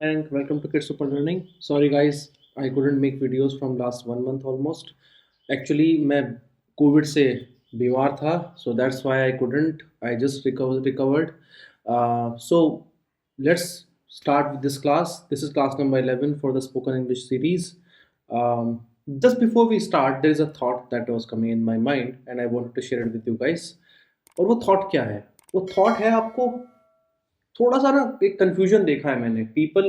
and welcome to Kids Super Learning. Sorry guys, I couldn't make videos from last 1 month almost. Actually, मैं Covid से बीमार था, so that's why I couldn't. I just recovered. So let's start with this class. This is class number 11 for the spoken English series. Um, just before we start, there is a thought that was coming in my mind, and I wanted to share it with you guys. और वो thought क्या है? वो thought है आपको थोड़ा सा ना एक कंफ्यूजन देखा है मैंने. People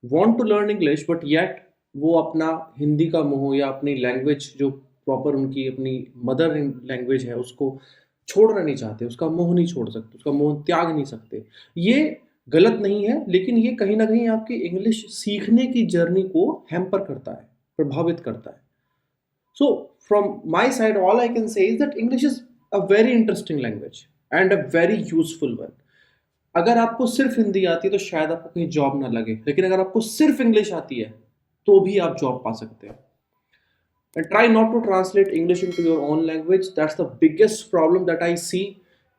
want to learn English but yet वो अपना हिंदी का मोह या अपनी लैंग्वेज जो प्रॉपर उनकी अपनी मदर लैंग्वेज है उसको छोड़ना नहीं चाहते, उसका मोह नहीं छोड़ सकते, उसका मोह त्याग नहीं सकते. ये गलत नहीं है, लेकिन ये कहीं ना कहीं आपकी इंग्लिश सीखने की जर्नी को हैम्पर करता है, प्रभावित करता है. So, from my side, all I can say is that English is a very interesting language and a very useful one. अगर आपको सिर्फ हिंदी आती है तो शायद आपको कहीं जॉब ना लगे, लेकिन अगर आपको सिर्फ इंग्लिश आती है तो भी आप जॉब पा सकते हैं. And try not to translate English into your own language. That's the biggest problem that I see.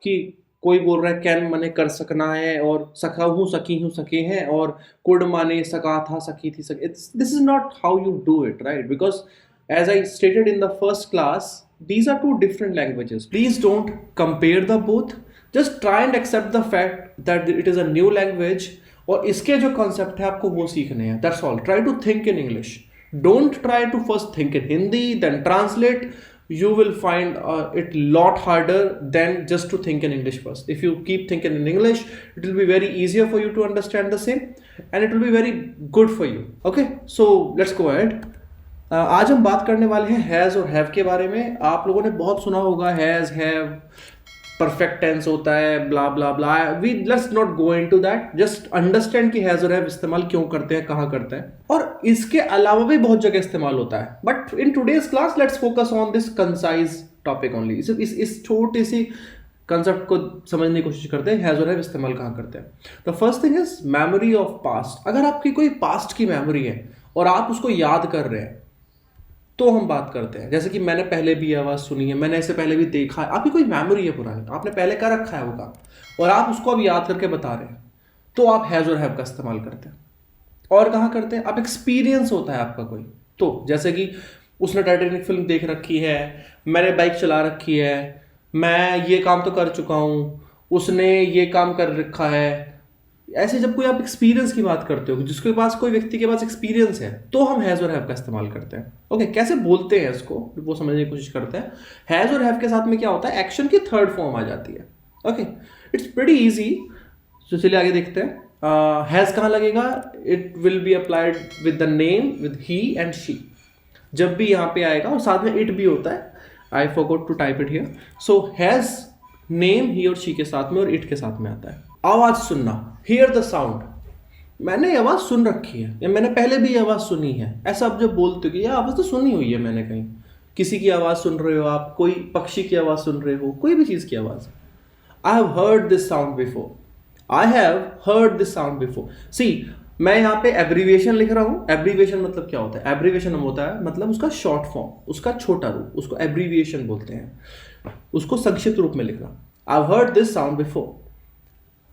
कि कोई बोल रहा है कैन माने कर सकना है और सका हूँ सकी हूँ सके हैं और कुड माने सका था सकी थी सके. This is not how you do it, right? Because as I stated in the first class, these are two different languages. Please don't compare the both. Just try and accept the fact that it is a new language और इसके जो concept है आपको वो सीखने हैं. That's all. Try to think in English. Don't try to first think in Hindi, then translate. You will find it lot harder than just to think in English first. If you keep thinking in English, it will be very easier for you to understand the same, and it will be very good for you. Okay, so let's go ahead. आज हम बात करने वाले हैं has और have के बारे में. आप लोगों ने बहुत सुना होगा हैज़, हैव, परफेक्ट टेंस होता है, blah blah blah. We let's not go into that. Just understand कि हैज और हैव इस्तेमाल क्यों करते हैं, कहाँ करते हैं, और इसके अलावा भी बहुत जगह इस्तेमाल होता है. But in today's class let's focus on this concise topic only. इस छोटी सी कंसेप्ट को समझने की कोशिश करते हैं. हैज और हैव इस्तेमाल कहाँ करते हैं. The first thing is memory of past. अगर आपकी कोई पास्ट की मेमोरी है और आप उसको याद कर रहे हैं तो हम बात करते हैं. जैसे कि मैंने पहले भी आवाज़ सुनी है, मैंने इससे पहले भी देखा है. आपकी कोई मेमोरी है पुरानी, आपने पहले कर रखा है वो काम और आप उसको अब याद करके बता रहे हैं, तो आप हैज़ और हैव का इस्तेमाल करते हैं. और कहाँ करते हैं? आप एक्सपीरियंस होता है आपका कोई, तो जैसे कि उसने टाइटैनिक फिल्म देख रखी है, मैंने बाइक चला रखी है, मैं ये काम तो कर चुका हूँ, उसने ये काम कर रखा है. ऐसे जब कोई आप एक्सपीरियंस की बात करते हो, जिसके पास कोई व्यक्ति के पास एक्सपीरियंस है, तो हम हैज़ और हैव का इस्तेमाल करते हैं. ओके, कैसे बोलते हैं इसको वो समझने की कोशिश करते हैं. हैज़ और हैव के साथ में क्या होता है, एक्शन की थर्ड फॉर्म आ जाती है. Okay, it's pretty easy. तो चलिए आगे देखते हैं. हैज़ कहाँ लगेगा? It will be applied with the name, with he and she. जब भी यहाँ पे आएगा और साथ में इट भी होता है. I forgot to type it here. So has name he और शी के साथ में और इट के साथ में आता है. आवाज सुनना, हियर द साउंड. मैंने ये आवाज सुन रखी है या मैंने पहले भी ये आवाज सुनी है. ऐसा आप जब बोलते हो कि ये आवाज तो सुनी हुई है मैंने कहीं, किसी की आवाज सुन रहे हो आप, कोई पक्षी की आवाज सुन रहे हो, कोई भी चीज की आवाज. I have heard this sound before. I have heard this sound before. See, मैं यहाँ पे एब्रीविएशन लिख रहा हूँ. एब्रीविएशन मतलब क्या होता है? एब्रीविएशन होता है मतलब उसका शॉर्ट फॉर्म, उसका छोटा रूप, उसको एब्रीविएशन बोलते हैं. उसको संक्षिप्त रूप में लिखना. आई have heard this sound before.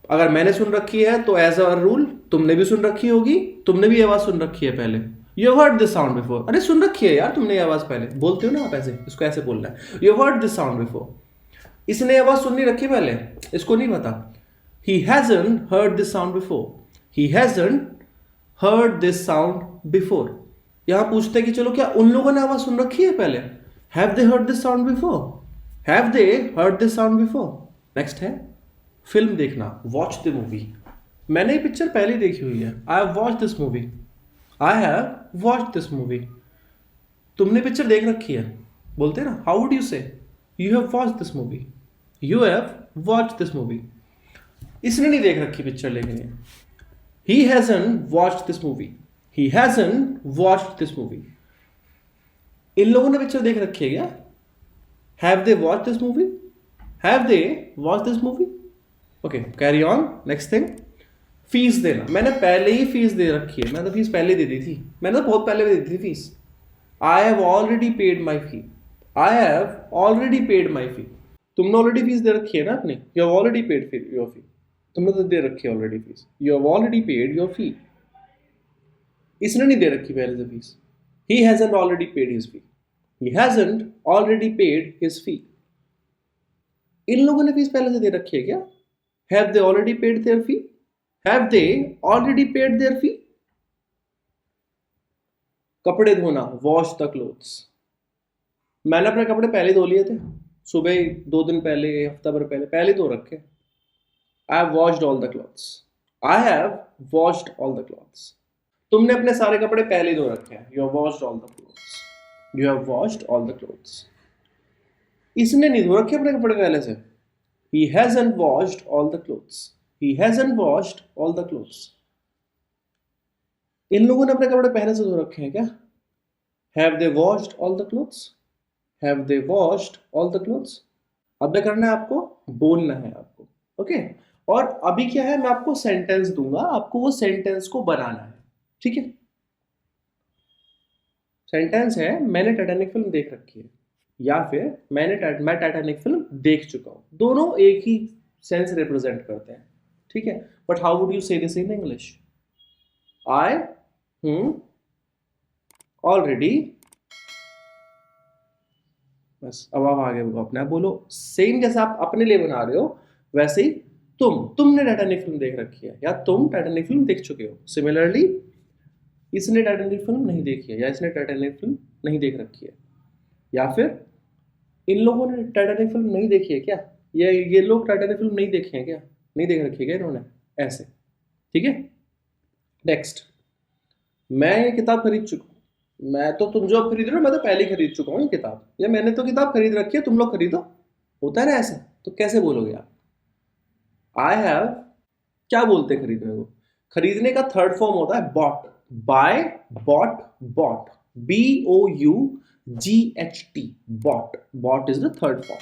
अगर मैंने सुन रखी है तो एज अ रूल तुमने भी सुन रखी होगी, तुमने भी आवाज सुन रखी है पहले. You heard this sound before. अरे सुन रखी है यार तुमने आवाज पहले, बोलते हो ना आप ऐसे, इसको ऐसे बोलना है. You heard this sound before. इसने आवाज सुननी रखी पहले, इसको नहीं पता. He hasn't heard this sound before. He hasn't heard this sound before. यहां पूछते हैं कि चलो क्या उन लोगों ने आवाज सुन रखी है पहले? Have they heard this sound before? Have they heard this sound before? Next है फिल्म देखना, वॉच द मूवी. मैंने ये पिक्चर पहले ही देखी हुई है. I have watch this movie. I have watch this movie. तुमने पिक्चर देख रखी है, बोलते हैं ना. हाउ वुड यू से? You have watch this movie. You have watch this movie. इसने नहीं देख रखी पिक्चर, लेकिन ही hasn't watched this movie. He hasn't watched this movie. इन लोगों ने पिक्चर देख रखी है क्या? Have they watch this movie? Have they watch this movie? Okay, carry on. Next thing, fees देना. मैंने पहले ही फीस दे रखी है. मैंने तो फीस पहले दे दी थी. मैंने तो बहुत पहले दे दी थी fees. I have already paid my fee. I have already paid my fee. तुमने ऑलरेडी फीस दे रखी है ना अपनी. You have already paid your fee. तुमने तो दे रखी है already fees. You have already paid your fee. इसने नहीं दे रखी पहले से fees. He hasn't already paid his fee. He hasn't already paid his fee. इन लोगों ने फीस पहले से दे रखी है क्या? Have they already paid their fee? Have they already paid their fee? कपड़े धोना, wash the clothes. मैंने अपने कपड़े पहले धो लिए थे, सुबह 2 दिन पहले, हफ्ता भर पहले धो रखे. I have washed all the clothes. I have washed all the clothes. तुमने अपने सारे कपड़े पहले धो रखे हैं. You have washed all the clothes. You have washed all the clothes. इसने नहीं धो रखे अपने कपड़े पहले से. He hasn't washed all the clothes. He hasn't washed all the clothes. इन लोगों ने अपने कपड़े पहले से धो रखे हैं क्या? Have they washed all the clothes? Have they washed all the clothes? अब क्या करना है आपको? बोलना है आपको. ओके? और अभी क्या है, मैं आपको सेंटेंस दूंगा, आपको वो सेंटेंस को बनाना है. ठीक है? सेंटेंस है मैंने टाइटैनिक फिल्म देख रखी है, या फिर मैं टाइटैनिक फिल्म देख चुका हूं. दोनों एक ही सेंस रिप्रेजेंट करते हैं. ठीक है? बट हाउ वुड यू से this in English? I already, बस अब आप आगे बोलो, अपने आप बोलो. सेम जैसे आप अपने लिए बना रहे हो वैसे ही तुमने टाइटैनिक फिल्म देख रखी है, या तुम टाइटैनिक फिल्म देख चुके हो. सिमिलरली इसने टाइटैनिक फिल्म नहीं देखी है, या इसने टाइटैनिक फिल्म नहीं देख रखी है, या फिर इन लोगों ने टाइटैनिक फिल्म नहीं देखी है क्या, या ये लोग टाइटैनिक फिल्म नहीं देखे हैं क्या, नहीं देख रखी है क्या इन्होंने, ऐसे. ठीक है? नेक्स्ट, मैं ये किताब खरीद चुका हूँ. मैं तो, तुम जो खरीद रहे हो मैं तो पहले ही खरीद चुका हूँ ये किताब, या मैंने तो किताब खरीद रखी है, तुम लोग खरीदो. होता है ना ऐसे? तो कैसे बोलोगे आप? आई हैव, क्या बोलते हैं खरीदने को? खरीदने का थर्ड फॉर्म होता है bought. Buy, bought, bought. BOUGHT, bought. Bought is the third form.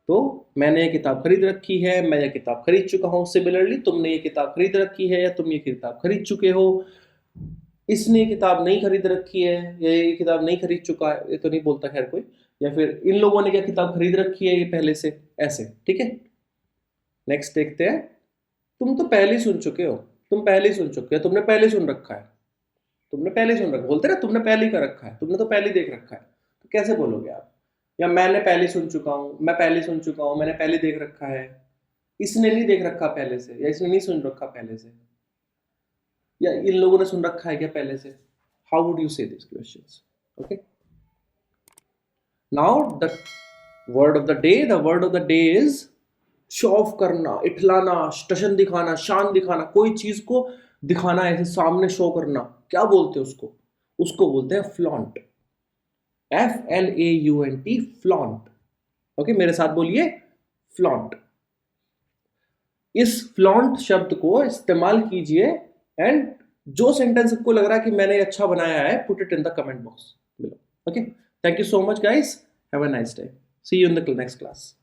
तो मैंने ये किताब खरीद रखी है, मैं ये किताब खरीद चुका हूं. सिमिलरली तुमने ये किताब खरीद रखी है, या तुम ये किताब खरीद चुके हो. इसने ये किताब नहीं खरीद रखी है, या ये किताब नहीं खरीद चुका है, ये तो नहीं बोलता खैर कोई. या फिर इन लोगों ने क्या किताब खरीद रखी है ये पहले से, ऐसे. ठीक है? नेक्स्ट देखते हैं. तुम तो पहले ही सुन चुके हो, तुम पहले ही सुन चुके हो, तुमने पहले सुन रखा है, तुमने पहले सुन रखा, बोलते ना तुमने पहले ही कर रखा है, तुमने तो पहले ही देख रखा है. तो कैसे बोलोगे आप? या मैंने पहले सुन चुका हूं, मैं पहले सुन चुका हूं, मैंने पहले देख रखा है. इसने नहीं देख रखा पहले से, या इसने नहीं सुन रखा पहले से, या इन लोगों ने सुन रखा है क्या पहले से? हाउ वुड यू से this questions? Okay, now the word of the day. The word of the day is show off करना, इठलाना, स्टेशन दिखाना, शान दिखाना, कोई चीज को दिखाना, ऐसे सामने शो करना. क्या बोलते हैं उसको? उसको बोलते हैं फ्लॉन्ट. FLAUNT, flaunt. ओके, मेरे साथ बोलिए, फ्लॉन्ट. इस फ्लॉन्ट शब्द को इस्तेमाल कीजिए, एंड जो सेंटेंस आपको लग रहा है कि मैंने अच्छा बनाया है, put it in the comment box below. Okay, thank you so much guys, have a nice day, see you in the next class.